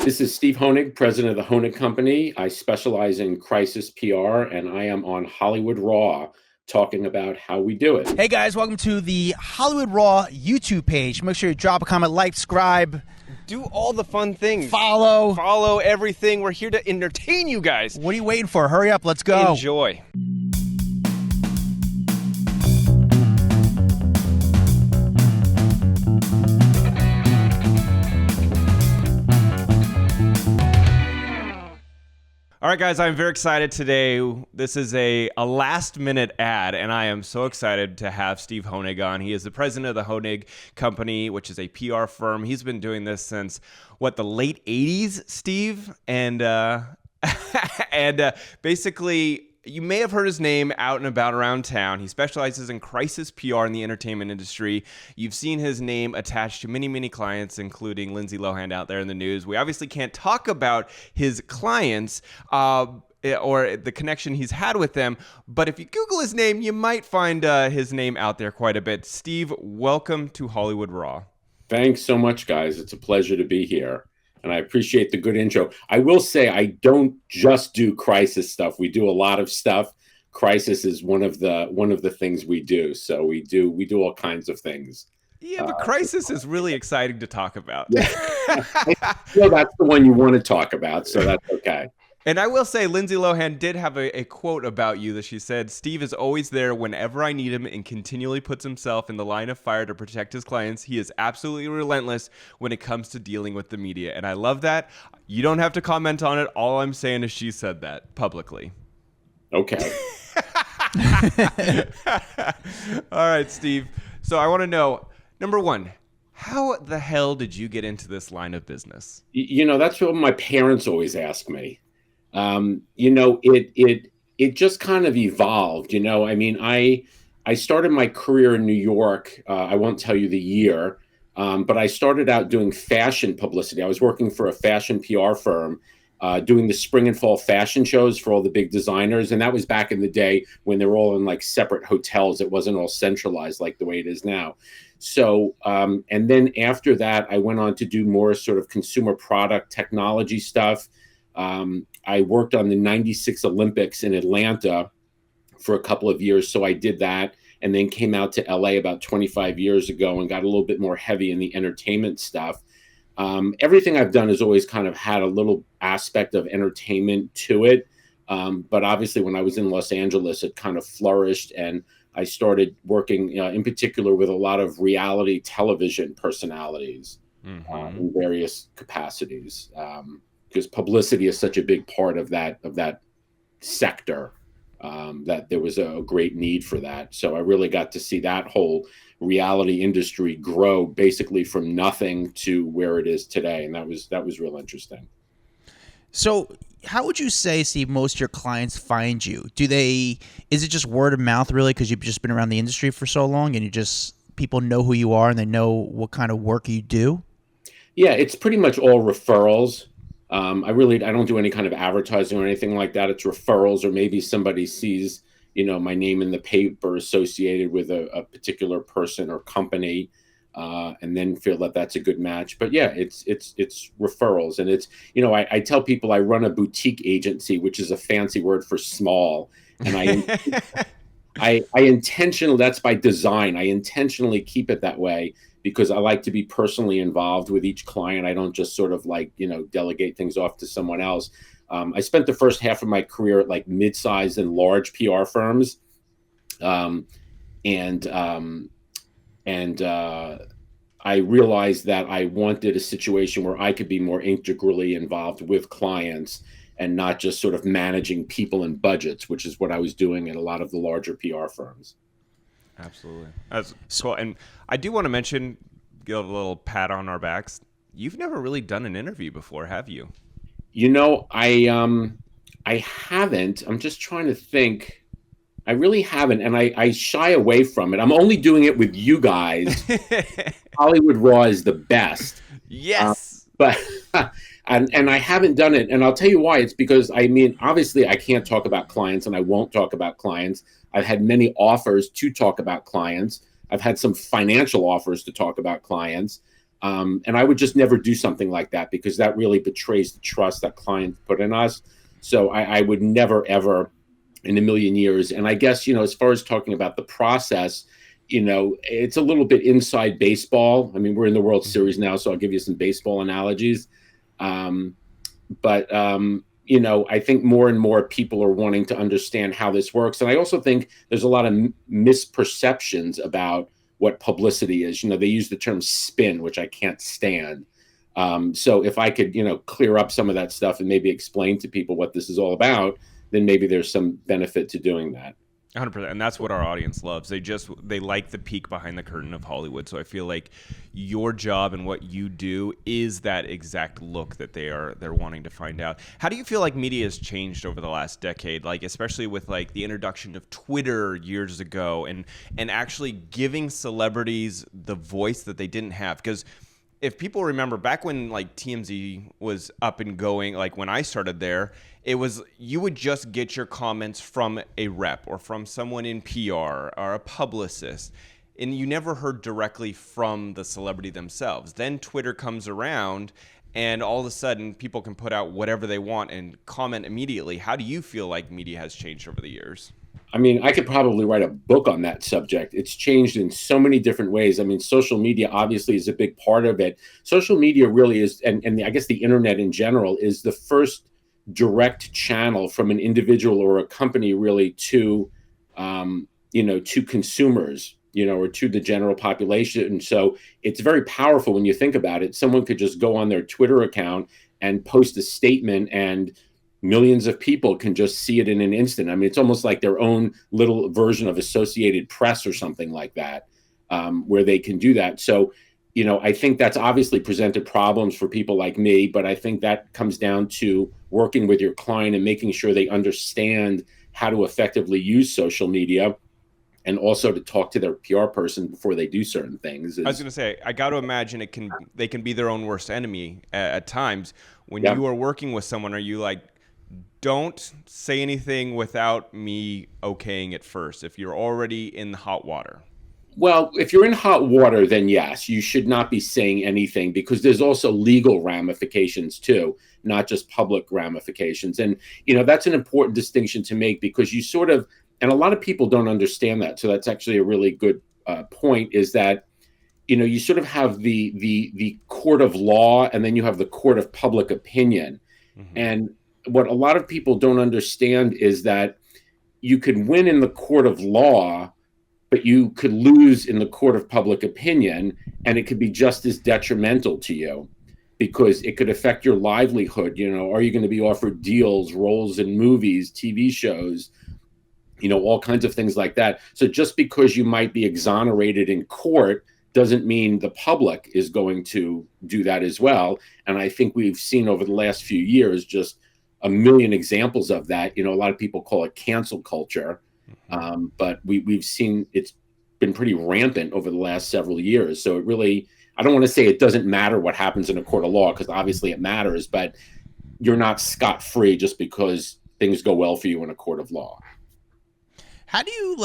This is Steve Honig, president of the Honig Company. I specialize in crisis PR, and I am on Hollywood Raw talking about how we do it. Hey guys, welcome to the Hollywood Raw YouTube page. Make sure you drop a comment, like, subscribe. Do all the fun things. Follow everything. We're here to entertain you guys. What are you waiting for? Hurry up, let's go. Enjoy. All right, guys, I'm very excited today. This is a last-minute ad, and I am so excited to have Steve Honig on. He is the president of the Honig Company, which is a PR firm. He's been doing this since, the late 80s, Steve? And basically, you may have heard his name out and about around town. He specializes in crisis PR in the entertainment industry. You've seen his name attached to many, many clients, including Lindsay Lohan out there in the news. We obviously can't talk about his clients or the connection he's had with them, but if you Google his name, you might find his name out there quite a bit. Steve, welcome to Hollywood Raw. Thanks so much, guys. It's a pleasure to be here. And I appreciate the good intro. I will say I don't just do crisis stuff. We do a lot of stuff. Crisis is one of the things we do. So we do all kinds of things. Yeah, but crisis is really exciting to talk about. Yeah. Well, that's the one you want to talk about, so that's okay. And I will say, Lindsay Lohan did have a quote about you that she said, "Steve is always there whenever I need him and continually puts himself in the line of fire to protect his clients. He is absolutely relentless when it comes to dealing with the media." And I love that. You don't have to comment on it. All I'm saying is she said that publicly. Okay. All right, Steve. So I want to know, number one, how the hell did you get into this line of business? That's what my parents always ask me. It just kind of evolved, I mean, I started my career in New York. I won't tell you the year, but I started out doing fashion publicity. I was working for a fashion PR firm, doing the spring and fall fashion shows for all the big designers. And that was back in the day when they were all in like separate hotels. It wasn't all centralized like the way it is now. So, and then after that, I went on to do more sort of consumer product technology stuff. I worked on the 96 Olympics in Atlanta for a couple of years. So I did that and then came out to LA about 25 years ago and got a little bit more heavy in the entertainment stuff. Everything I've done has always kind of had a little aspect of entertainment to it. But obviously when I was in Los Angeles, it kind of flourished and I started working in particular with a lot of reality television personalities in various capacities. Because publicity is such a big part of that sector, that there was a great need for that. So I really got to see that whole reality industry grow basically from nothing to where it is today, and that was real interesting. So how would you say, Steve, most of your clients find you? Is it just word of mouth really because you've just been around the industry for so long and people know who you are and they know what kind of work you do? Yeah, it's pretty much all referrals. I don't do any kind of advertising or anything like that. It's referrals, or maybe somebody sees, my name in the paper associated with a particular person or company, and then feel that that's a good match. But yeah, it's referrals. And it's, I tell people I run a boutique agency, which is a fancy word for small. And I intentionally, that's by design. I intentionally keep it that way because I like to be personally involved with each client. I don't just sort of delegate things off to someone else. I spent the first half of my career at like mid-sized and large PR firms. And I realized that I wanted a situation where I could be more integrally involved with clients and not just sort of managing people and budgets, which is what I was doing at a lot of the larger PR firms. Absolutely. That's cool. And I do want to mention, give a little pat on our backs. You've never really done an interview before, have you? I haven't. I'm just trying to think. I really haven't, and I shy away from it. I'm only doing it with you guys. Hollywood Raw is the best. Yes. But and I haven't done it, and I'll tell you why. It's because, obviously I can't talk about clients, and I won't talk about clients. I've had many offers to talk about clients. I've had some financial offers to talk about clients. And I would just never do something like that because that really betrays the trust that clients put in us. So I would never, ever in a million years. And I guess, as far as talking about the process, it's a little bit inside baseball. I mean, we're in the World Series now, so I'll give you some baseball analogies. Um, but I think more and more people are wanting to understand how this works. And I also think there's a lot of misperceptions about what publicity is. They use the term spin, which I can't stand. So if I could, clear up some of that stuff and maybe explain to people what this is all about, then maybe there's some benefit to doing that. 100%, and that's what our audience loves. They like the peek behind the curtain of Hollywood. So I feel like your job and what you do is that exact look that they're wanting to find out. How do you feel like media has changed over the last decade, like especially with like the introduction of Twitter years ago and actually giving celebrities the voice that they didn't have? Because if people remember back when like TMZ was up and going, like when I started there, it was you would just get your comments from a rep or from someone in PR or a publicist, and you never heard directly from the celebrity themselves. Then Twitter comes around, and all of a sudden people can put out whatever they want and comment immediately. How do you feel like media has changed over the years? I mean, I could probably write a book on that subject. It's changed in so many different ways. I mean, social media obviously is a big part of it. Social media really is, and I guess the internet in general is the first direct channel from an individual or a company really to, to consumers, or to the general population. And so it's very powerful when you think about it. Someone could just go on their Twitter account and post a statement, and millions of people can just see it in an instant. I mean, it's almost like their own little version of Associated Press or something like that, where they can do that. So, I think that's obviously presented problems for people like me, but I think that comes down to working with your client and making sure they understand how to effectively use social media, and also to talk to their PR person before they do certain things. I was going to say, I got to imagine they can be their own worst enemy at times. When Yeah. you are working with someone, are you like, don't say anything without me okaying it first if you're already in the hot water? Well, if you're in hot water, then yes, you should not be saying anything, because there's also legal ramifications too, not just public ramifications. And, that's an important distinction to make, because you sort of, and a lot of people don't understand that. So that's actually a really good point, is that, you sort of have the court of law, and then you have the court of public opinion. Mm-hmm. And what a lot of people don't understand is that you could win in the court of law, but you could lose in the court of public opinion, and it could be just as detrimental to you, because it could affect your livelihood. Are you going to be offered deals, roles in movies, TV shows, all kinds of things like that. So just because you might be exonerated in court doesn't mean the public is going to do that as well. And I think we've seen over the last few years just a million examples of that. A lot of people call it cancel culture. But we've seen it's been pretty rampant over the last several years. So it really, I don't want to say it doesn't matter what happens in a court of law, because obviously it matters, but you're not scot-free just because things go well for you in a court of law. How do you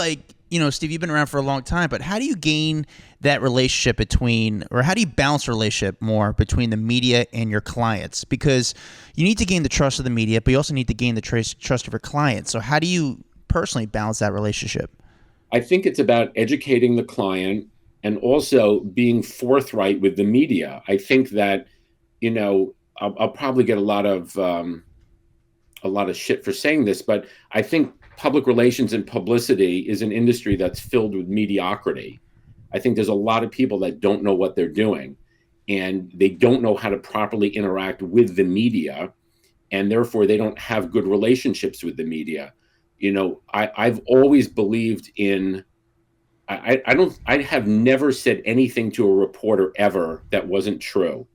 Steve, you've been around for a long time, but how do you gain that relationship between, or how do you balance a relationship more between the media and your clients? Because you need to gain the trust of the media, but you also need to gain the trust of your clients. So how do you personally balance that relationship? I think it's about educating the client and also being forthright with the media. I think that, I'll probably get a lot of shit for saying this, but I think public relations and publicity is an industry that's filled with mediocrity. I think there's a lot of people that don't know what they're doing, and they don't know how to properly interact with the media, and therefore they don't have good relationships with the media. I've always believed in, I have never said anything to a reporter ever that wasn't true,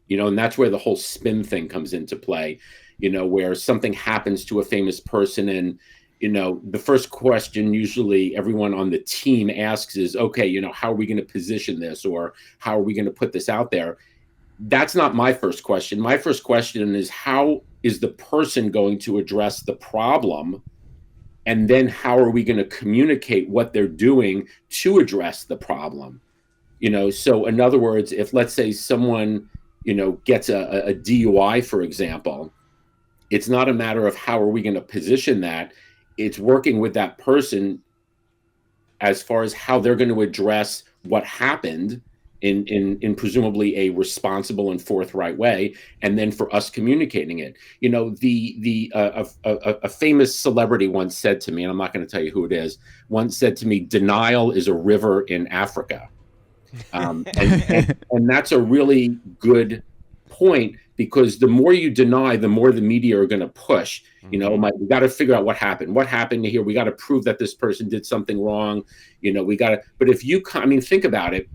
and that's where the whole spin thing comes into play, where something happens to a famous person, and, the first question usually everyone on the team asks is, okay, how are we going to position this, or how are we going to put this out there? That's not my first question. My first question is, how is the person going to address the problem? And then how are we going to communicate what they're doing to address the problem? So in other words, if let's say someone, gets a DUI, for example, it's not a matter of how are we going to position that. It's working with that person as far as how they're going to address what happened in presumably a responsible and forthright way, and then for us communicating it. A famous celebrity once said to me, and I'm not going to tell you who it is, once said to me, "Denial is a river in Africa." And that's a really good point, because the more you deny, the more the media are going to push. We got to figure out what happened. What happened here? We got to prove that this person did something wrong. We got to. But if you, think about it.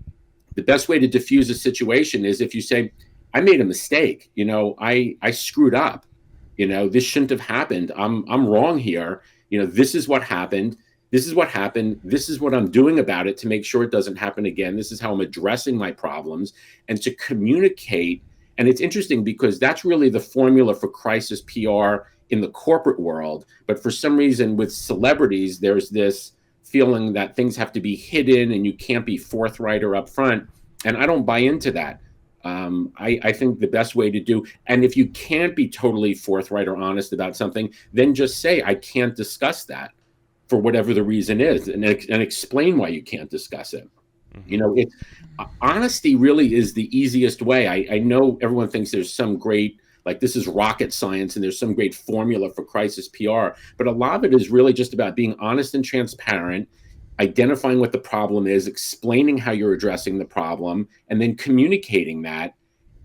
The best way to diffuse a situation is if you say, "I made a mistake. I screwed up. This shouldn't have happened. I'm wrong here. This is what happened. This is what happened. This is what I'm doing about it to make sure it doesn't happen again. This is how I'm addressing my problems," and to communicate. And it's interesting because that's really the formula for crisis PR in the corporate world. But for some reason with celebrities, there's this feeling that things have to be hidden and you can't be forthright or upfront. And I don't buy into that. I think the best way to do, and if you can't be totally forthright or honest about something, then just say, "I can't discuss that," for whatever the reason is, and explain why you can't discuss it. It's honesty really is the easiest way. I know everyone thinks there's some great, like this is rocket science and there's some great formula for crisis PR, but a lot of it is really just about being honest and transparent, identifying what the problem is, explaining how you're addressing the problem, and then communicating that.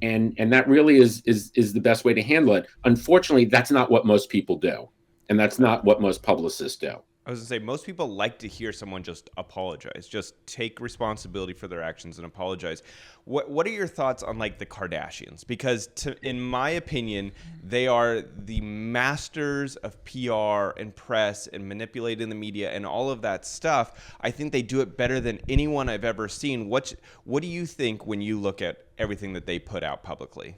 And that really is the best way to handle it. Unfortunately, that's not what most people do. And that's not what most publicists do. I was gonna say, most people like to hear someone just apologize, just take responsibility for their actions and apologize. What are your thoughts on like the Kardashians? Because in my opinion, they are the masters of PR and press and manipulating the media and all of that stuff. I think they do it better than anyone I've ever seen. What do you think when you look at everything that they put out publicly?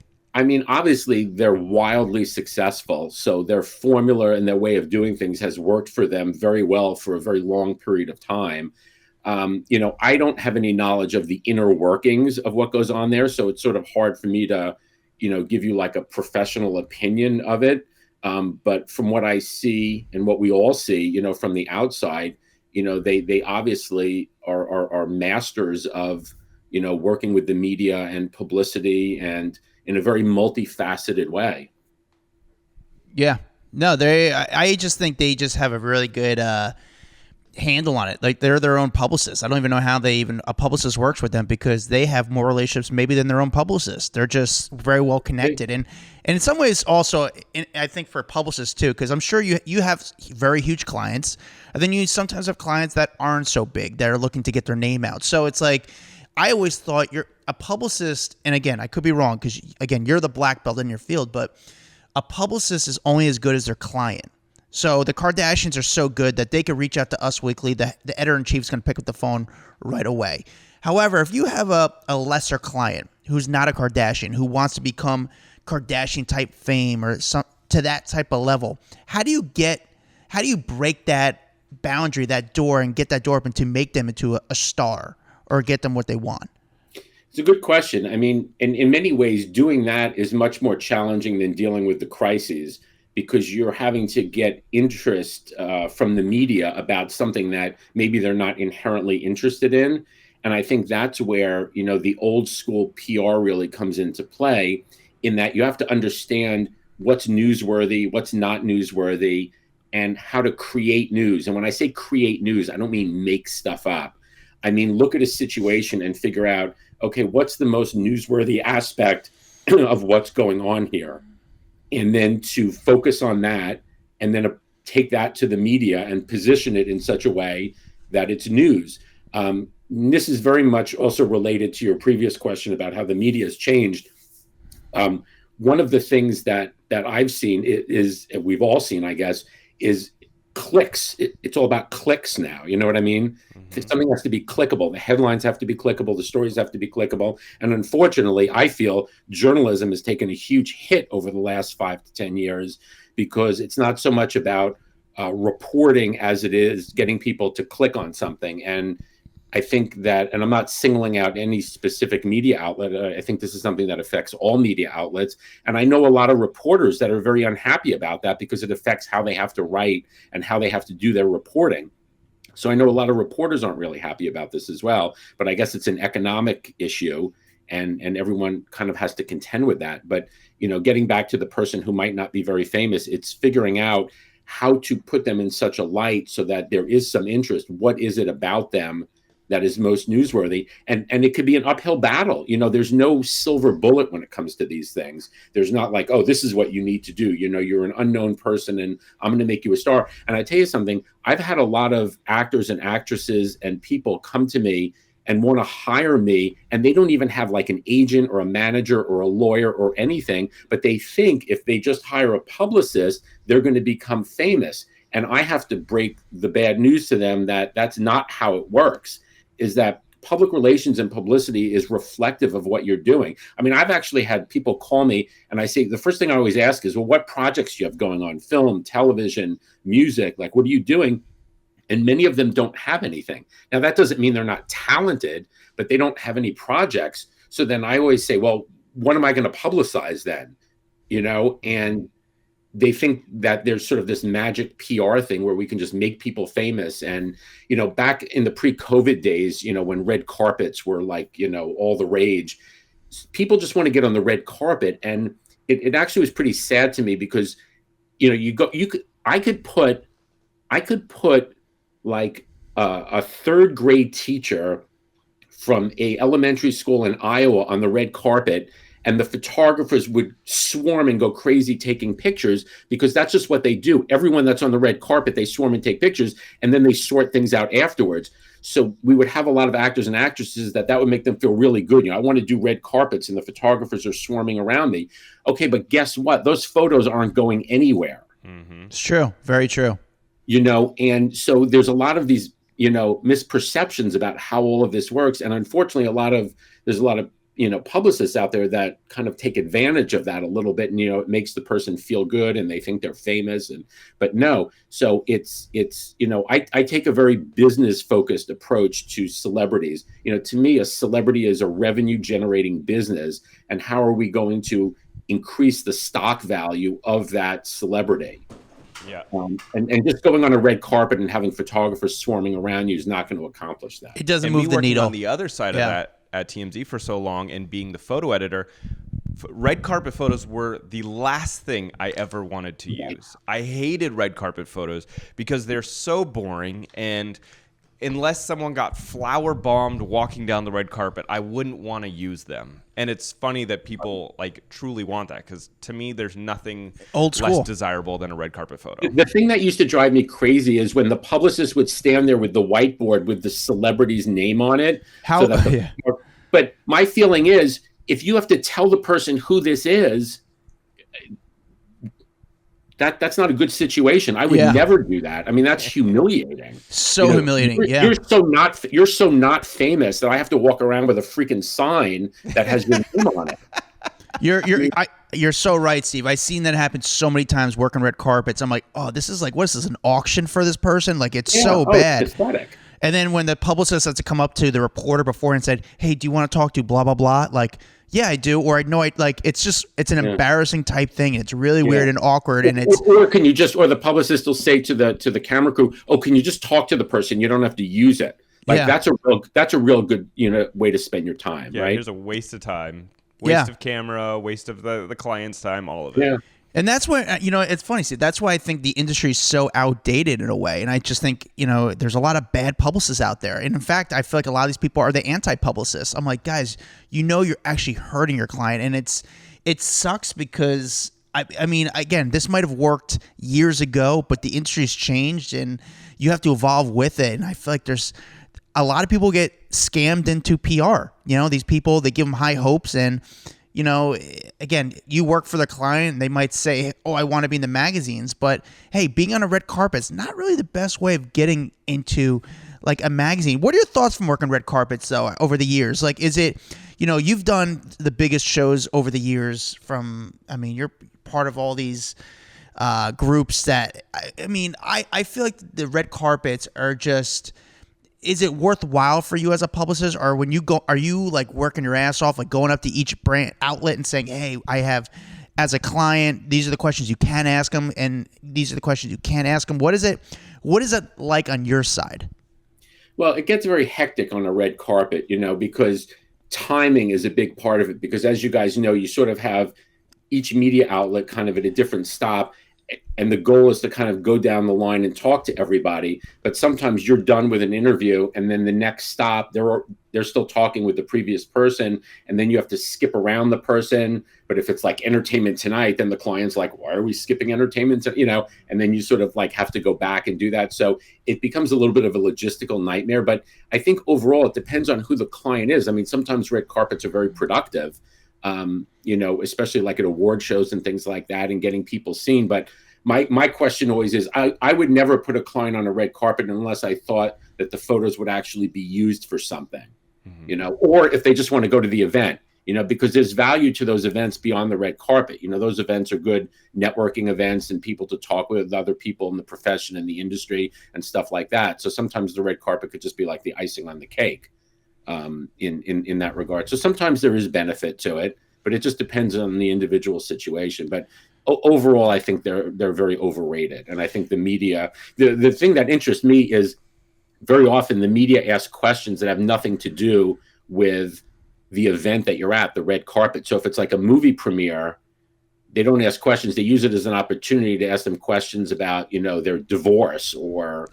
Obviously, they're wildly successful. So their formula and their way of doing things has worked for them very well for a very long period of time. I don't have any knowledge of the inner workings of what goes on there. So it's sort of hard for me to, give you like a professional opinion of it. But from what I see and what we all see, from the outside, they obviously are masters of, working with the media and publicity and in a very multifaceted way. Yeah. No, I just think they just have a really good handle on it. Like they're their own publicists. I don't even know how a publicist works with them, because they have more relationships maybe than their own publicists. They're just very well connected. And in some ways also, I think for publicists too, because I'm sure you have very huge clients, and then you sometimes have clients that aren't so big, that are looking to get their name out. So it's like, I always thought you're a publicist, and again, I could be wrong, because again, you're the black belt in your field, but a publicist is only as good as their client. So the Kardashians are so good that they could reach out to Us Weekly. The editor-in-chief is going to pick up the phone right away. However, if you have a lesser client who's not a Kardashian, who wants to become Kardashian-type fame or to that type of level, how do you break that boundary, that door, and get that door open to make them into a star or get them what they want? It's a good question. In many ways, doing that is much more challenging than dealing with the crises, because you're having to get interest from the media about something that maybe they're not inherently interested in. And I think that's where, the old school PR really comes into play, in that you have to understand what's newsworthy, what's not newsworthy, and how to create news. And when I say create news, I don't mean make stuff up. Look at a situation and figure out, okay, what's the most newsworthy aspect of what's going on here? And then to focus on that, and then take that to the media and position it in such a way that it's news. This is very much also related to your previous question about how the media has changed. One of the things that I've seen is we've all seen, I guess, is clicks. It's all about clicks now. You know what I mean? Mm-hmm. Something has to be clickable. The headlines have to be clickable. The stories have to be clickable. And unfortunately, I feel journalism has taken a huge hit over the last 5 to 10 years, because it's not so much about reporting as it is getting people to click on something. And I think that, and I'm not singling out any specific media outlet. I think this is something that affects all media outlets. And I know a lot of reporters that are very unhappy about that because it affects how they have to write and how they have to do their reporting. So I know a lot of reporters aren't really happy about this as well, but I guess it's an economic issue, and everyone kind of has to contend with that. But, getting back to the person who might not be very famous, it's figuring out how to put them in such a light so that there is some interest. What is it about them that is most newsworthy? And it could be an uphill battle. There's no silver bullet when it comes to these things. There's not like, oh, this is what you need to do. You're an unknown person and I'm going to make you a star. And I tell you something, I've had a lot of actors and actresses and people come to me and want to hire me, and they don't even have like an agent or a manager or a lawyer or anything, but they think if they just hire a publicist, they're going to become famous. And I have to break the bad news to them that that's not how it works, is that public relations and publicity is reflective of what you're doing. I mean, I've actually had people call me and I say, the first thing I always ask is, well, what projects do you have going on? Film, television, music, like what are you doing? And many of them don't have anything. Now, that doesn't mean they're not talented, but they don't have any projects. So then I always say, well, what am I going to publicize then? And they think that there's sort of this magic PR thing where we can just make people famous. And, back in the pre-COVID days, when red carpets were like, all the rage, people just want to get on the red carpet. And it actually was pretty sad to me because, I could put like a third grade teacher from a elementary school in Iowa on the red carpet, and the photographers would swarm and go crazy taking pictures because that's just what they do. Everyone that's on the red carpet, they swarm and take pictures, and then they sort things out afterwards. So we would have a lot of actors and actresses that would make them feel really good. I want to do red carpets and the photographers are swarming around me. Okay, but guess what? Those photos aren't going anywhere. Mm-hmm. It's true. Very true. And so there's a lot of these, misperceptions about how all of this works. And unfortunately, there's a lot of, publicists out there that kind of take advantage of that a little bit. And, it makes the person feel good and they think they're famous. But no, so it's, I take a very business focused approach to celebrities. To me, a celebrity is a revenue generating business. And how are we going to increase the stock value of that celebrity? Yeah. And just going on a red carpet and having photographers swarming around you is not going to accomplish that. It doesn't And move me the needle. On the other side of that at TMZ for so long and being the photo editor, red carpet photos were the last thing I ever wanted to use. I hated red carpet photos because they're so boring, and unless someone got flower bombed walking down the red carpet, I wouldn't want to use them. And it's funny that people like truly want that, because to me, there's nothing less desirable than a red carpet photo. The thing that used to drive me crazy is when the publicist would stand there with the whiteboard with the celebrity's name on it. But my feeling is, if you have to tell the person who this is, that's not a good situation. I would never do that. I mean, that's humiliating. So humiliating. You're so not famous that I have to walk around with a freaking sign that has your name on it. You're so right, Steve. I've seen that happen so many times working red carpets. I'm like, oh, this is like, what is this, an auction for this person? Like, it's so bad. It's pathetic. And then when the publicist has to come up to the reporter before and said, hey, do you want to talk to blah, blah, blah? Like, yeah, I do. Or I know it's an embarrassing type thing. It's really weird and awkward. And it's, or can you just, or the publicist will say to the camera crew, oh, can you just talk to the person? You don't have to use it. Like that's a real good, way to spend your time. Yeah, right. Here's a waste of time, waste of camera, waste of the client's time, all of it. Yeah. And that's why, it's funny, Steve. That's why I think the industry is so outdated in a way. And I just think, there's a lot of bad publicists out there. And in fact, I feel like a lot of these people are the anti-publicists. I'm like, guys, you're actually hurting your client. And it sucks because, I mean, again, this might have worked years ago, but the industry's changed and you have to evolve with it. And I feel like there's a lot of people get scammed into PR. These people, they give them high hopes and, again, you work for the client. They might say, oh, I want to be in the magazines. But, hey, being on a red carpet is not really the best way of getting into, like, a magazine. What are your thoughts from working red carpets, though, over the years? Like, is it, you've done the biggest shows over the years from, I mean, you're part of all these groups that, I feel like the red carpets are just, is it worthwhile for you as a publicist, or when you go, are you like working your ass off, like going up to each brand outlet and saying, hey, I have, as a client, these are the questions you can ask them, and these are the questions you can't ask them? What is it like on your side? Well, it gets very hectic on a red carpet, because timing is a big part of it. Because as you guys know, you sort of have each media outlet kind of at a different stop. And the goal is to kind of go down the line and talk to everybody. But sometimes you're done with an interview, and then the next stop, they're still talking with the previous person, and then you have to skip around the person. But if it's like Entertainment Tonight, then the client's like, why are we skipping Entertainment? And then you sort of like have to go back and do that. So it becomes a little bit of a logistical nightmare. But I think overall, it depends on who the client is. I mean, sometimes red carpets are very productive. Especially like at award shows and things like that, and getting people seen. But my question always is, I would never put a client on a red carpet unless I thought that the photos would actually be used for something, or if they just want to go to the event, because there's value to those events beyond the red carpet. Those events are good networking events and people to talk with other people in the profession and the industry and stuff like that. So sometimes the red carpet could just be like the icing on the cake. In that regard. So sometimes there is benefit to it, but it just depends on the individual situation. But overall, I think they're very overrated. And I think the media, the thing that interests me is very often the media asks questions that have nothing to do with the event that you're at, the red carpet. So if it's like a movie premiere, they don't ask questions. They use it as an opportunity to ask them questions about, their divorce or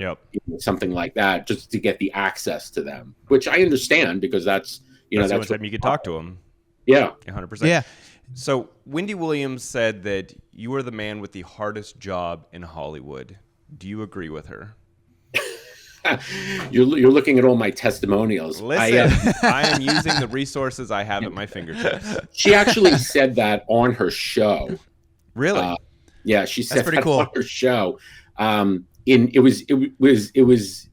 something like that, just to get the access to them, which I understand, because that's the only time you could talk to them. Yeah. 100%. Yeah. So Wendy Williams said that you are the man with the hardest job in Hollywood. Do you agree with her? You're looking at all my testimonials. Listen, I am using the resources I have at my fingertips. She actually said that on her show. Really? Yeah, she said pretty that cool. on her show. It was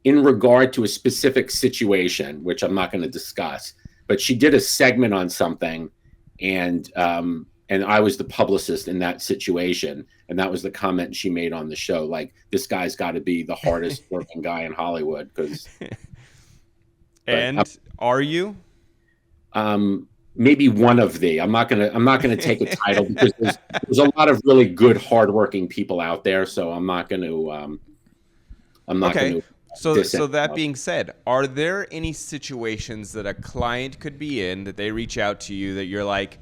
in regard to a specific situation, which I'm not going to discuss. But she did a segment on something, and I was the publicist in that situation, and that was the comment she made on the show. Like, this guy's got to be the hardest working guy in Hollywood. Are you? Maybe one of the. I'm not gonna take a title, because there's a lot of really good, hardworking people out there. So I'm not going to. Okay. So that being said, are there any situations that a client could be in that they reach out to you that you're like,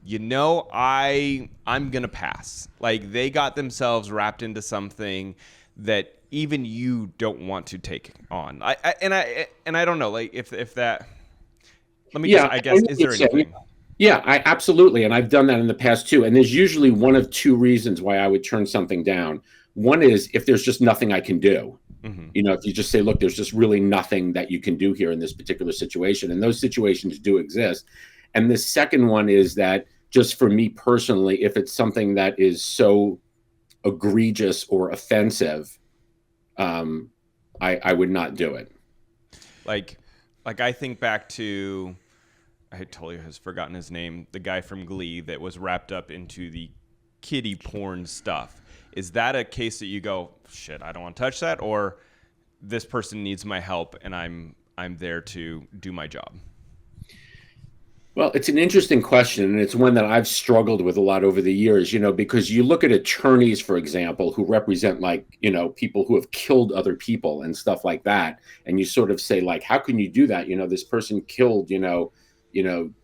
I'm going to pass? Like, they got themselves wrapped into something that even you don't want to take on. I don't know, like, if that, let me just, I guess, is there anything? Yeah, absolutely. And I've done that in the past too. And there's usually one of two reasons why I would turn something down. One is if there's just nothing I can do. If you just say, look, there's just really nothing that you can do here in this particular situation. And those situations do exist. And the second one is that, just for me personally, if it's something that is so egregious or offensive, I would not do it. Like I think back to, I totally has forgotten his name, the guy from Glee that was wrapped up into the kiddie porn stuff. Is that a case that you go, shit, I don't want to touch that, or this person needs my help and I'm there to do my job? Well, it's an interesting question, and it's one that I've struggled with a lot over the years, because you look at attorneys, for example, who represent, like, people who have killed other people and stuff like that. And you sort of say, like, how can you do that? This person killed,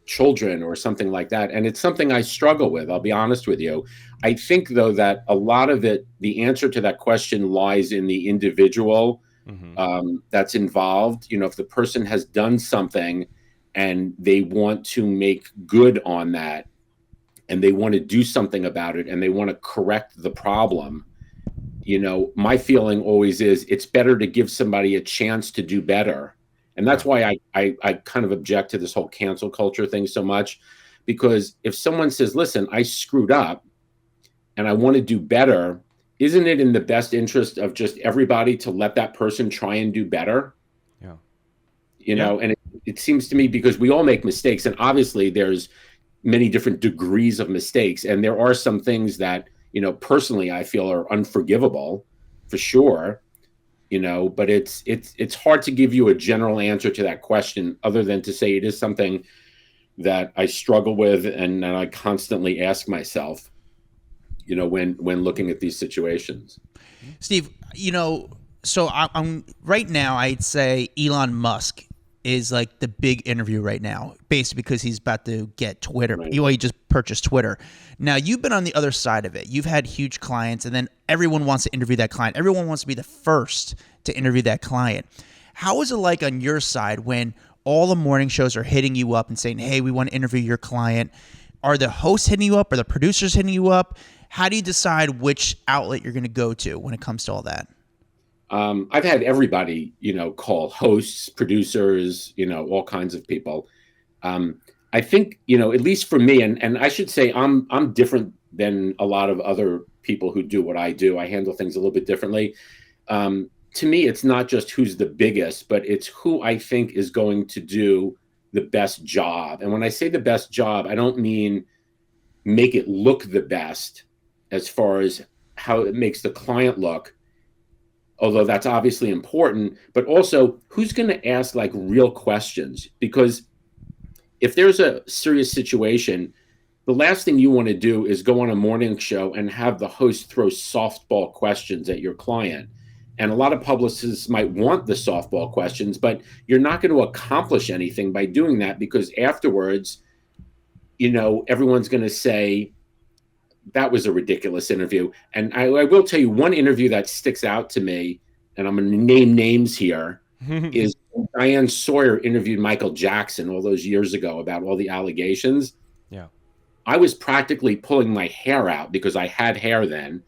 children or something like that. And it's something I struggle with. I'll be honest with you. I think, though, that a lot of it, the answer to that question lies in the individual that's involved. If the person has done something and they want to make good on that, and they want to do something about it, and they want to correct the problem, my feeling always is it's better to give somebody a chance to do better. And that's why I kind of object to this whole cancel culture thing so much, because if someone says, listen, I screwed up and I want to do better, isn't it in the best interest of just everybody to let that person try and do better? And it seems to me, because we all make mistakes, and obviously there's many different degrees of mistakes, and there are some things that, personally I feel are unforgivable, for sure. but it's hard to give you a general answer to that question other than to say it is something that I struggle with and I constantly ask myself, when looking at these situations. Steve, so I'm right now. I'd say Elon Musk is like the big interview right now, basically because he's about to get Twitter. Right. He just purchased Twitter. Now you've been on the other side of it. You've had huge clients, and then everyone wants to interview that client. Everyone wants to be the first to interview that client. How is it like on your side when all the morning shows are hitting you up and saying, "Hey, we want to interview your client"? Are the hosts hitting you up? Are the producers hitting you up? How do you decide which outlet you're going to go to when it comes to all that? I've had everybody, call hosts, producers, all kinds of people. I think, at least for me, and I should say I'm different than a lot of other people who do what I do. I handle things a little bit differently. To me, it's not just who's the biggest, but it's who I think is going to do the best job. And when I say the best job, I don't mean make it look the best as far as how it makes the client look, although that's obviously important, but also who's going to ask like real questions. Because if there's a serious situation, the last thing you want to do is go on a morning show and have the host throw softball questions at your client. And a lot of publicists might want the softball questions, but you're not going to accomplish anything by doing that, because afterwards, everyone's going to say, that was a ridiculous interview. And I will tell you one interview that sticks out to me, and I'm going to name names here, is Diane Sawyer interviewed Michael Jackson all those years ago about all the allegations. Yeah. I was practically pulling my hair out because I had hair then.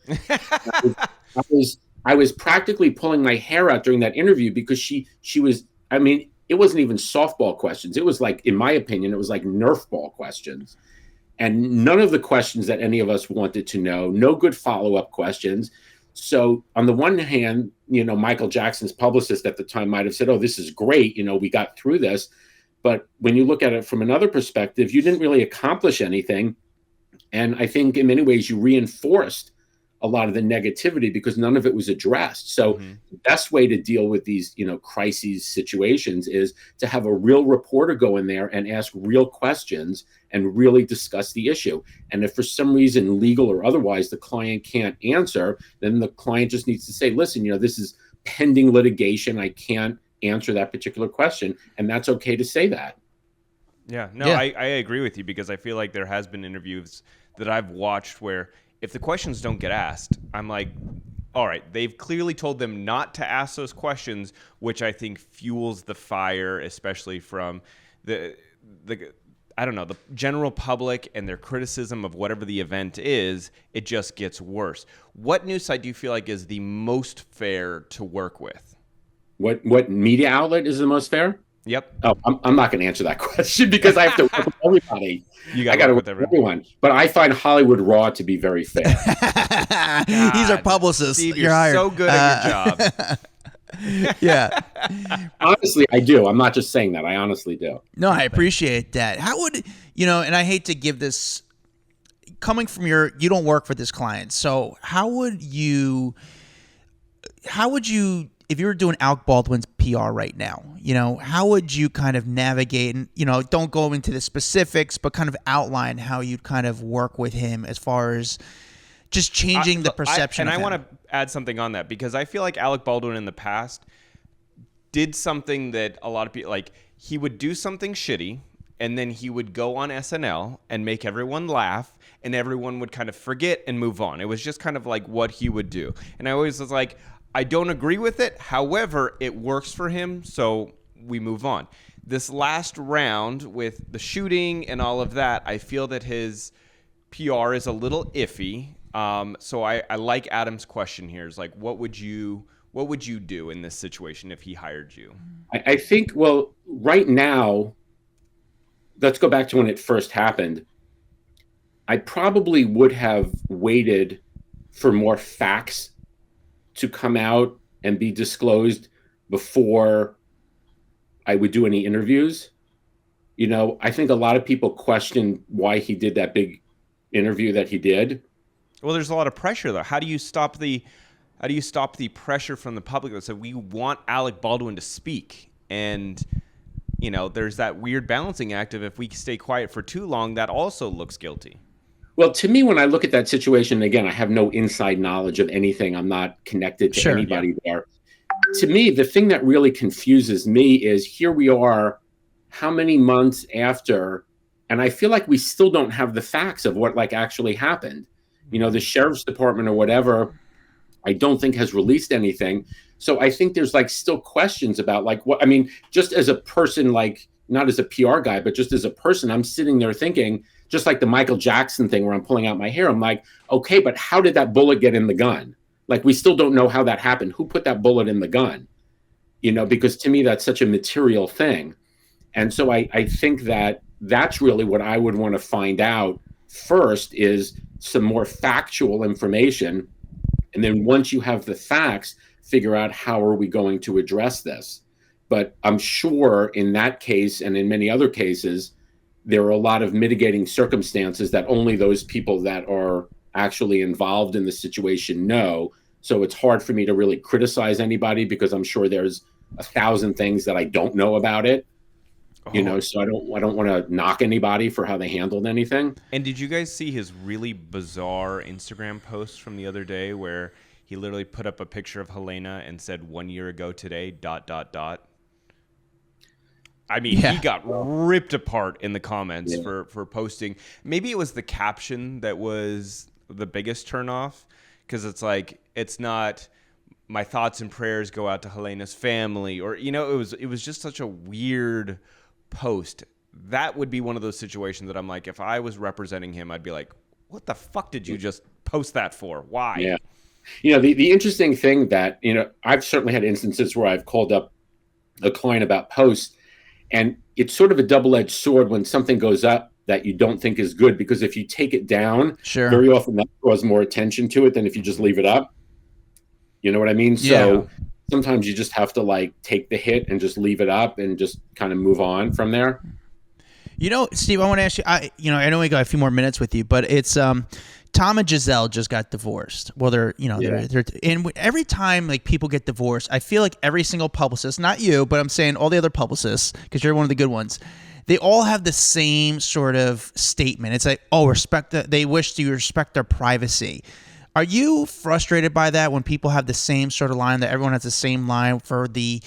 I was practically pulling my hair out during that interview because she was, it wasn't even softball questions. It was like, in my opinion, it was like Nerf ball questions. And none of the questions that any of us wanted to know, no good follow-up questions. So on the one hand, Michael Jackson's publicist at the time might have said, oh, this is great. We got through this. But when you look at it from another perspective, you didn't really accomplish anything. And I think in many ways you reinforced a lot of the negativity because none of it was addressed. So the best way to deal with these, crises situations is to have a real reporter go in there and ask real questions and really discuss the issue. And if for some reason, legal or otherwise, the client can't answer, then the client just needs to say, listen, this is pending litigation. I can't answer that particular question. And that's okay to say that. Yeah, no, Yeah. I agree with you, because I feel like there has been interviews that I've watched where if the questions don't get asked, I'm like, all right, they've clearly told them not to ask those questions, which I think fuels the fire, especially from the I don't know, the general public and their criticism of whatever the event is. It just gets worse. What news site do you feel like is the most fair to work with? What media outlet is the most fair? Yep. Oh, I'm not going to answer that question because I have to work with everybody. I got to work with everyone. But I find Hollywood Raw to be very fair. He's our publicist. Steve, You're you're hired. so good at your job. Yeah. Honestly, I do. I'm not just saying that. I honestly do. No, I appreciate that. How would, and I hate to give this, coming from you don't work for this client. So how would you, if you were doing Alec Baldwin's PR right now, how would you kind of navigate and, don't go into the specifics, but kind of outline how you'd kind of work with him as far as just changing the perception of him? I want to add something on that, because I feel like Alec Baldwin in the past did something that a lot of people, like, he would do something shitty and then he would go on SNL and make everyone laugh and everyone would kind of forget and move on. It was just kind of like what he would do. And I always was like, I don't agree with it. However, it works for him, so we move on. This last round with the shooting and all of that, I feel that his PR is a little iffy. So I like Adam's question here. Is like, what would you do in this situation if he hired you? I think, well, right now, let's go back to when it first happened. I probably would have waited for more facts to come out and be disclosed before I would do any interviews. I think a lot of people question why he did that big interview that he did. Well, there's a lot of pressure, though. How do you stop the How do you stop the pressure from the public that said we want Alec Baldwin to speak? And there's that weird balancing act of if we stay quiet for too long, that also looks guilty. Well, to me, when I look at that situation, again, I have no inside knowledge of anything. I'm not connected to anybody there. To me, the thing that really confuses me is here we are, how many months after, and I feel like we still don't have the facts of what like actually happened. The sheriff's department or whatever, I don't think has released anything. So I think there's like still questions about like what, I mean, just as a person, like not as a PR guy, but just as a person, I'm sitting there thinking, just like the Michael Jackson thing where I'm pulling out my hair, I'm like, okay, but how did that bullet get in the gun? Like, we still don't know how that happened. Who put that bullet in the gun? Because to me, that's such a material thing. And so I think that that's really what I would want to find out first is some more factual information. And then once you have the facts, figure out how are we going to address this. But I'm sure in that case and in many other cases, there are a lot of mitigating circumstances that only those people that are actually involved in the situation know. So it's hard for me to really criticize anybody because I'm sure there's 1,000 things that I don't know about it. So I don't want to knock anybody for how they handled anything. And did you guys see his really bizarre Instagram post from the other day where he literally put up a picture of Helena and said 1 year ago today, ... I mean, he got ripped apart in the comments for posting. Maybe it was the caption that was the biggest turnoff, because it's like, it's not my thoughts and prayers go out to Helena's family, or it was just such a weird post. That would be one of those situations that I'm like, if I was representing him, I'd be like, what the fuck did you just post that for? Why? Yeah. The interesting thing that, I've certainly had instances where I've called up a client about posts, and it's sort of a double-edged sword when something goes up that you don't think is good, because if you take it down, very often that draws more attention to it than if you just leave it up. You know what I mean? Yeah. So sometimes you just have to like take the hit and just leave it up and just kind of move on from there. Steve, I want to ask you, I know we got a few more minutes with you, but it's Tom and Giselle just got divorced. Well, they're and every time like people get divorced, I feel like every single publicist, not you, but I'm saying all the other publicists, because you're one of the good ones, they all have the same sort of statement. It's like, they wish to respect their privacy. Are you frustrated by that when people have the same sort of line, that everyone has the same line for the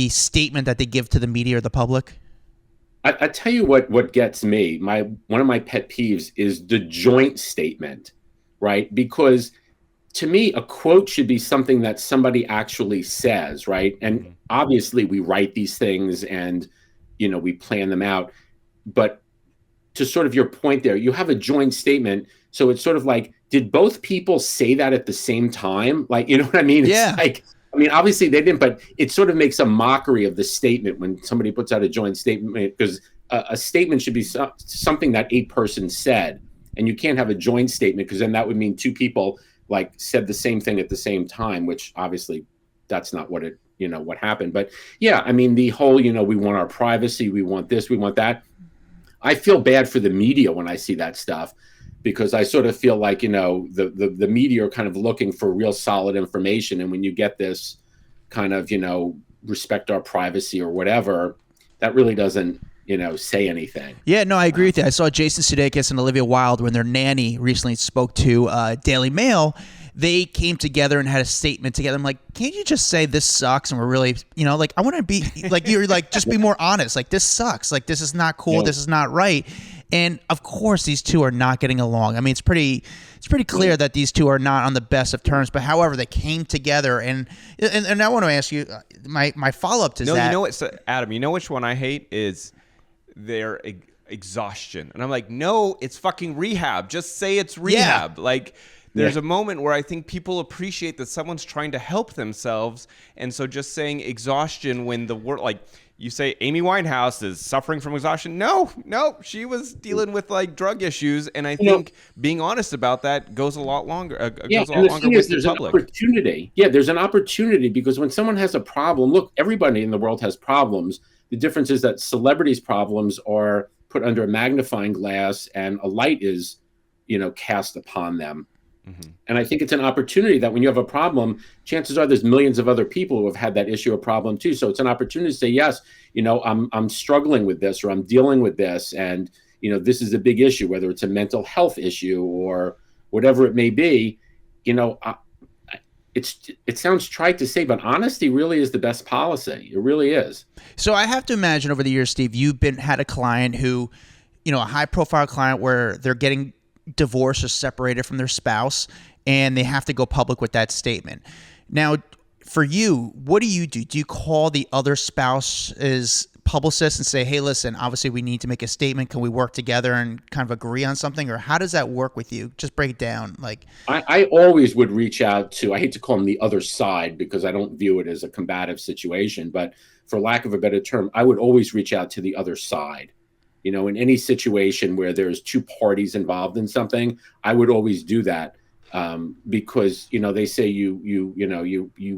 statement that they give to the media or the public? I tell you what gets me. One of my pet peeves is the joint statement, right? Because to me, a quote should be something that somebody actually says, right? And obviously we write these things and, we plan them out. But to sort of your point there, you have a joint statement. So it's sort of like, did both people say that at the same time? Like, you know what I mean? Yeah. It's like, I mean, obviously they didn't, but it sort of makes a mockery of the statement when somebody puts out a joint statement, because a statement should be something that a person said, and you can't have a joint statement because then that would mean two people like said the same thing at the same time, which obviously that's not what what happened. But yeah, I mean, the whole, we want our privacy, we want this, we want that. I feel bad for the media when I see that stuff, because I sort of feel like, the media are kind of looking for real solid information. And when you get this kind of, respect our privacy or whatever, that really doesn't, say anything. Yeah, no, I agree with you. I saw Jason Sudeikis and Olivia Wilde, when their nanny recently spoke to Daily Mail, they came together and had a statement together. I'm like, can't you just say this sucks? And we're really, like, I want to be like, you're like, just be more honest. Like, this sucks. Like, this is not cool. This is not right. And of course, these two are not getting along. I mean, it's pretty clear that these two are not on the best of terms. But however, they came together, and I want to ask you, my follow up to that. No, you know what, Adam? You know which one I hate is their exhaustion, and I'm like, no, it's fucking rehab. Just say it's rehab. Like. There's a moment where I think people appreciate that someone's trying to help themselves, and so just saying exhaustion when the word, like you say, Amy Winehouse is suffering from exhaustion. No, she was dealing with like drug issues, and I think being honest about that goes a lot longer. Goes a lot longer with the public. An opportunity. Yeah, there's an opportunity, because when someone has a problem, look, everybody in the world has problems. The difference is that celebrities' problems are put under a magnifying glass, and a light is, cast upon them. And I think it's an opportunity that when you have a problem, chances are there's millions of other people who have had that issue or problem too. So it's an opportunity to say, yes, I'm struggling with this, or I'm dealing with this, and this is a big issue, whether it's a mental health issue or whatever it may be. It sounds trite to say, but honesty really is the best policy. It really is. So I have to imagine over the years, Steve, you've had a client who, a high profile client where they're getting divorced or separated from their spouse, and they have to go public with that statement. Now, for you, what do you do? Do you call the other spouse's publicist and say, hey, listen, obviously we need to make a statement. Can we work together and kind of agree on something? Or how does that work with you? Just break it down. I always would reach out to, I hate to call them the other side because I don't view it as a combative situation, but for lack of a better term, I would always reach out to the other side. In any situation where there's two parties involved in something, I would always do that because they say you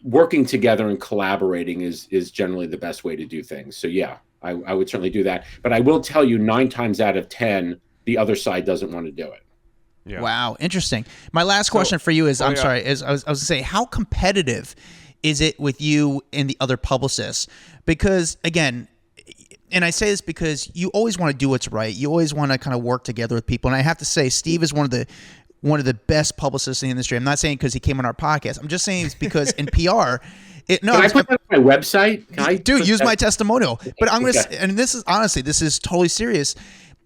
working together and collaborating is generally the best way to do things. So yeah, I would certainly do that. But I will tell you, 9 times out of 10, the other side doesn't want to do it. Yeah. Wow, interesting. My last question for you is, I was going to say, how competitive is it with you and the other publicists? Because again, and I say this because you always want to do what's right. You always want to kind of work together with people. And I have to say, Steve is one of the best publicists in the industry. I'm not saying because he came on our podcast. I'm just saying it's because in PR, Can I put that on my website? Use my testimonial. But I'm going to, and this is totally serious.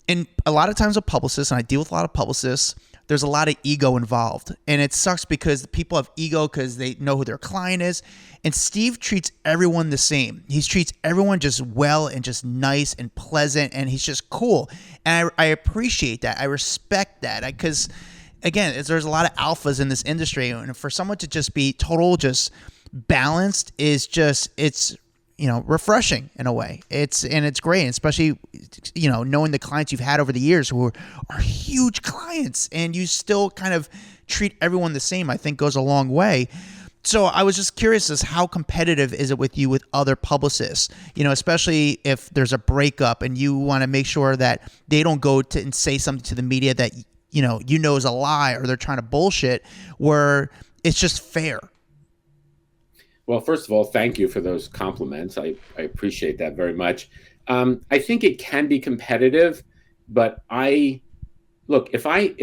And a lot of times with publicists, and I deal with a lot of publicists, there's a lot of ego involved. And it sucks because people have ego because they know who their client is. And Steve treats everyone the same. He treats everyone just well and just nice and pleasant, and he's just cool. And I appreciate that. I respect that because, again, there's a lot of alphas in this industry. And for someone to just be just balanced is just, it's refreshing in a way. It's great, especially knowing the clients you've had over the years who are huge clients, and you still kind of treat everyone the same. I think goes a long way. So I was just curious as how competitive is it with you with other publicists, especially if there's a breakup and you want to make sure that they don't go to and say something to the media that is a lie, or they're trying to bullshit, where it's just fair. Well, first of all, thank you for those compliments. I appreciate that very much. I think it can be competitive, but if I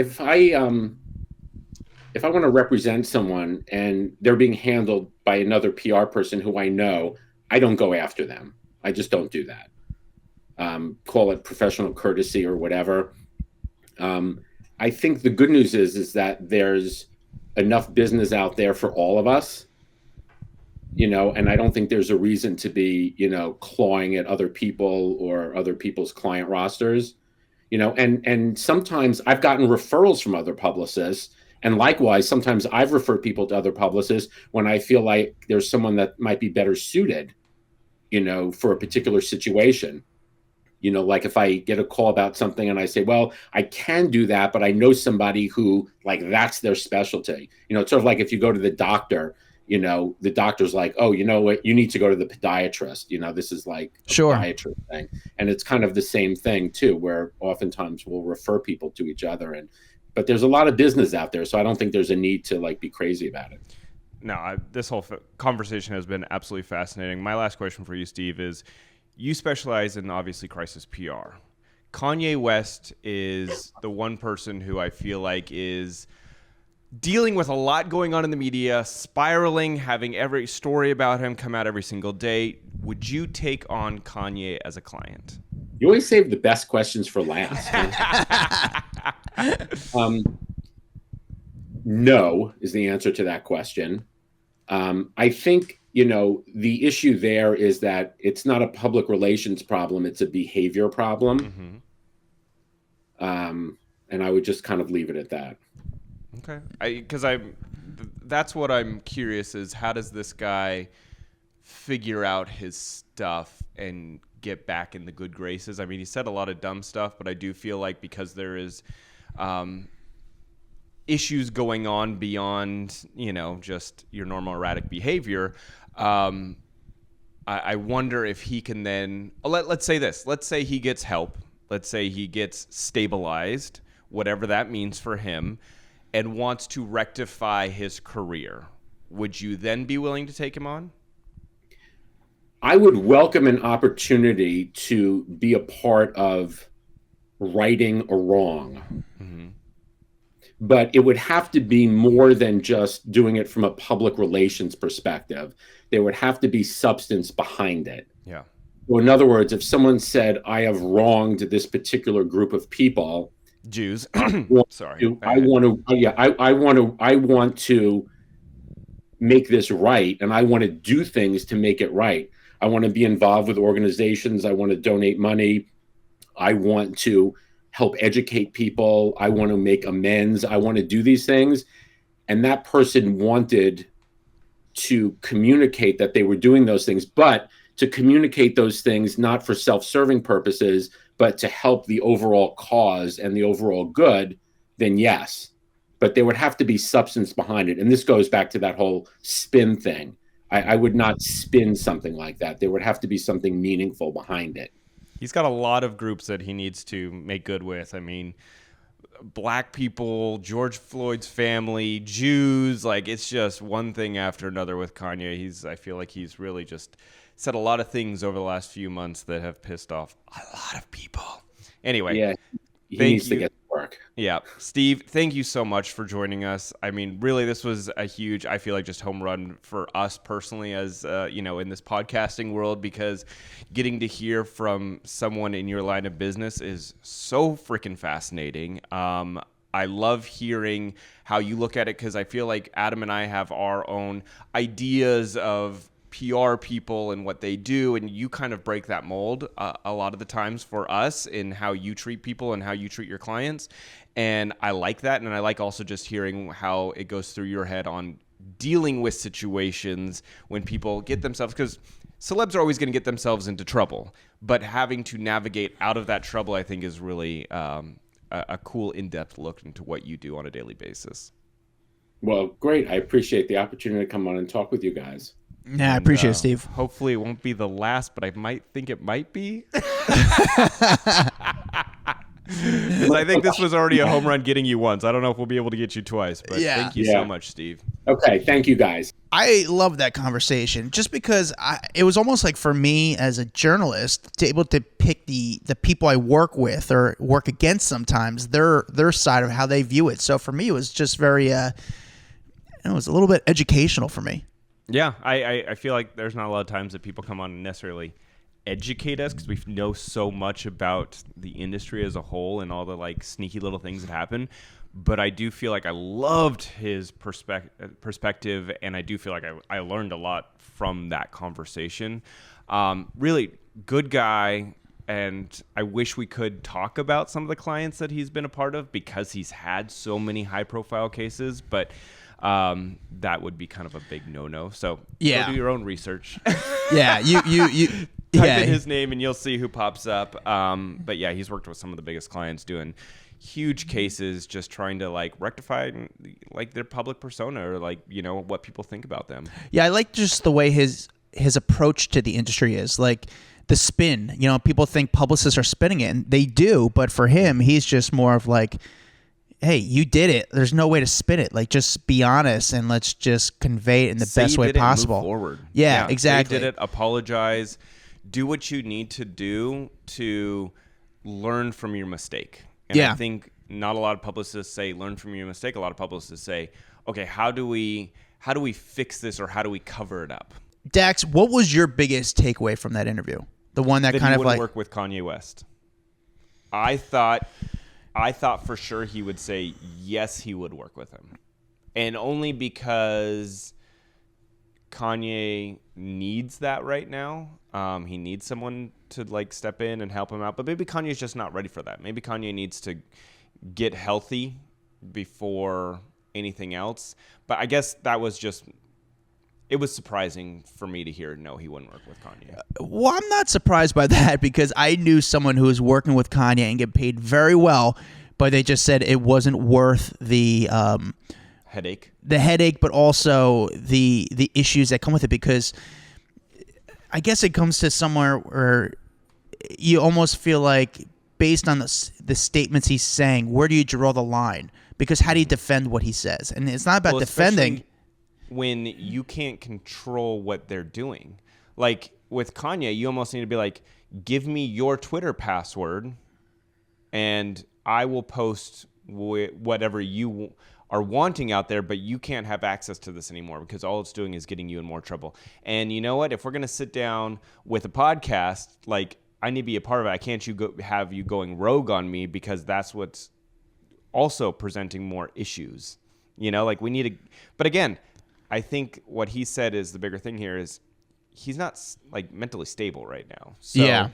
want to represent someone and they're being handled by another PR person who I know, I don't go after them. I just don't do that. Call it professional courtesy or whatever. I think the good news is that there's enough business out there for all of us. And I don't think there's a reason to be, clawing at other people or other people's client rosters, and sometimes I've gotten referrals from other publicists, and likewise, sometimes I've referred people to other publicists when I feel like there's someone that might be better suited, for a particular situation. Like if I get a call about something and I say, well, I can do that, but I know somebody who that's their specialty. It's sort of like if you go to the doctor, the doctor's like, oh, you know what, you need to go to the podiatrist. This is like a podiatrist thing. And it's kind of the same thing too, where oftentimes we'll refer people to each other. But there's a lot of business out there, so I don't think there's a need to be crazy about it. No, this whole conversation has been absolutely fascinating. My last question for you, Steve, is you specialize in obviously crisis PR. Kanye West is the one person who I feel like is dealing with a lot going on in the media, spiraling, having every story about him come out every single day. Would you take on Kanye as a client? You always save the best questions for last. No is the answer to that question. I think, the issue there is that it's not a public relations problem. It's a behavior problem. Mm-hmm. And I would just kind of leave it at that. Okay. That's what I'm curious is, how does this guy figure out his stuff and get back in the good graces? I mean, he said a lot of dumb stuff, but I do feel like because there is issues going on beyond, just your normal erratic behavior, I wonder if he can then, let's say this, let's say he gets help. Let's say he gets stabilized, whatever that means for him. and wants to rectify his career, would you then be willing to take him on? I would welcome an opportunity to be a part of righting a wrong. Mm-hmm. But it would have to be more than just doing it from a public relations perspective. There would have to be substance behind it. Yeah. So in other words, if someone said, I have wronged this particular group of people, Jews. Sorry. I want to make this right, and I want to do things to make it right. I want to be involved with organizations. I want to donate money. I want to help educate people. I want to make amends. I want to do these things. And that person wanted to communicate that they were doing those things, but to communicate those things not for self-serving purposes, but to help the overall cause and the overall good, then yes. But there would have to be substance behind it. And this goes back to that whole spin thing. I would not spin something like that. There would have to be something meaningful behind it. He's got a lot of groups that he needs to make good with. I mean, black people, George Floyd's family, Jews, like it's just one thing after another with Kanye. I feel like he's really just said a lot of things over the last few months that have pissed off a lot of people. Anyway, yeah, he needs to get to work. Yeah. Steve, thank you so much for joining us. I mean, really, this was a huge, I feel like, just home run for us personally as, in this podcasting world, because getting to hear from someone in your line of business is so freaking fascinating. I love hearing how you look at it, because I feel like Adam and I have our own ideas of PR people and what they do, and you kind of break that mold a lot of the times for us in how you treat people and how you treat your clients. And I like that. And I like also just hearing how it goes through your head on dealing with situations when people get themselves, because celebs are always going to get themselves into trouble, but having to navigate out of that trouble, I think, is really a cool in-depth look into what you do on a daily basis. Well, great. I appreciate the opportunity to come on and talk with you guys. Yeah, I appreciate it, Steve. Hopefully it won't be the last, but I might think it might be. Because I think this was already a home run getting you once. I don't know if we'll be able to get you twice, but thank you so much, Steve. Okay, thank you guys. I love that conversation just because it was almost like, for me as a journalist, to able to pick the people I work with or work against sometimes, their side of how they view it. So for me, it was just very, it was a little bit educational for me. Yeah, I feel like there's not a lot of times that people come on and necessarily educate us, because we know so much about the industry as a whole and all the like sneaky little things that happen. But I do feel like I loved his perspective, and I do feel like I learned a lot from that conversation. Really good guy, and I wish we could talk about some of the clients that he's been a part of, because he's had so many high-profile cases, but that would be kind of a big no-no. So go do your own research. Yeah, you type in his name and you'll see who pops up. But yeah, he's worked with some of the biggest clients doing huge cases, just trying to like rectify like their public persona, or like, what people think about them. Yeah, I like just the way his approach to the industry is, like the spin. People think publicists are spinning it, and they do, but for him, he's just more of like, hey, you did it. There's no way to spin it. Like, just be honest, and let's just convey it in the best way possible. Move forward. Yeah, exactly. Say you did it. Apologize. Do what you need to do to learn from your mistake. And I think not a lot of publicists say learn from your mistake. A lot of publicists say, okay, how do we fix this, or how do we cover it up? Dax, what was your biggest takeaway from that interview? The one that kind he of like work with Kanye West. I thought for sure he would say yes, he would work with him. And only because Kanye needs that right now. He needs someone to like step in and help him out. But maybe Kanye's just not ready for that. Maybe Kanye needs to get healthy before anything else. But I guess that was just... It was surprising for me to hear, no, he wouldn't work with Kanye. Well, I'm not surprised by that, because I knew someone who was working with Kanye and get paid very well, but they just said it wasn't worth the headache. The headache, but also the issues that come with it, because I guess it comes to somewhere where you almost feel like, based on the statements he's saying, where do you draw the line? because how do you defend what he says? And it's not about Well, defending. especially when you can't control what they're doing. Like with Kanye, you almost need to be like, give me your Twitter password and I will post whatever you are wanting out there, but you can't have access to this anymore because all it's doing is getting you in more trouble. And you know what? If we're going to sit down with a podcast, like, I need to be a part of it. I can't have you going rogue on me because that's what's also presenting more issues. You know, like we need to, but again, I think what he said is the bigger thing here is he's not like mentally stable right now. So Yeah.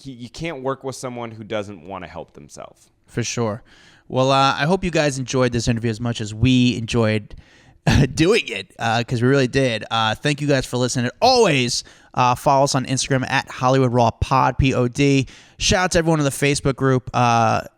You can't work with someone who doesn't want to help themselves. For sure. Well, I hope you guys enjoyed this interview as much as we enjoyed doing it, because we really did. Thank you guys for listening. Always follow us on Instagram at Hollywood Raw Pod, POD. Shout out to everyone in the Facebook group.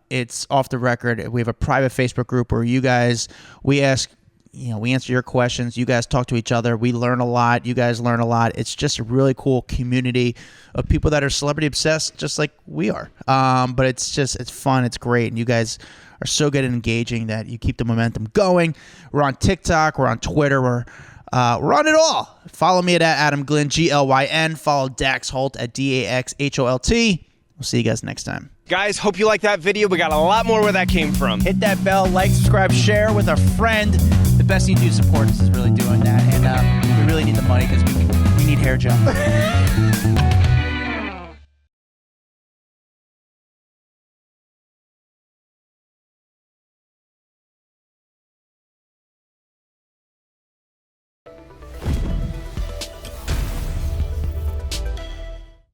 It's Off the Record. We have a private Facebook group where we answer your questions. You guys talk to each other. We learn a lot. You guys learn a lot. It's just a really cool community of people that are celebrity obsessed, just like we are. But it's fun. It's great. And you guys are so good at engaging that you keep the momentum going. We're on TikTok. We're on Twitter. We're on it all. Follow me at Adam Glyn, Glyn. Follow Dax Holt at DAXHOLT. We'll see you guys next time. Guys, hope you liked that video. We got a lot more where that came from. Hit that bell, like, subscribe, share with a friend. The best thing you do to support us is really doing that. And we really need the money because we need hair gel.